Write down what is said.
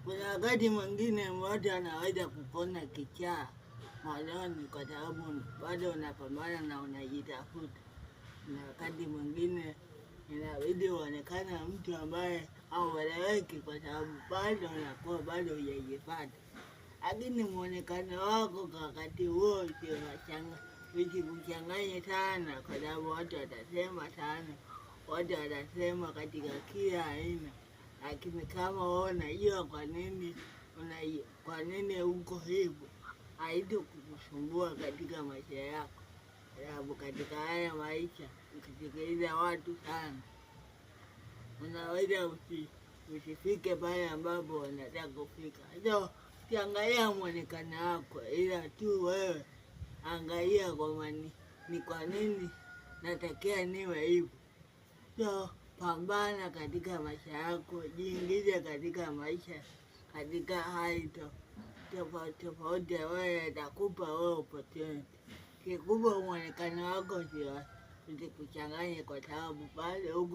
Kuna wakati mwingine watu anaweza kupona kichaa moyoni kwa sababu bado unapambana na unajitafuta. Na wakati mwingine inabidi uonekane mtu ambaye haueleweki kwa sababu bado unakuwa bado hujajipata. Lakini muonekano wako kwa wakati huo usikuchanganye sana kwa sababu watu watasema sana, watu watasema katika kila aina. Lakini kama wewe unajua kwa nini uko hivyo, haitakusumbua katika maisha yako. Sababu katika haya maisha ukisikiliza watu sana, unaweza usifike pale ambapo unataka kufika. So, usiangalia muonekano wako, ila tu wewe angalia kwamba ni kwa nini natakia niwe hivyo. So, pambana katika maisha yako, jiingize katika maisha, katika hali tofauti ambayo yatakupa wewe opportunity. Kikubwa muonekano wako usikuchanganye kwa sababu pale huko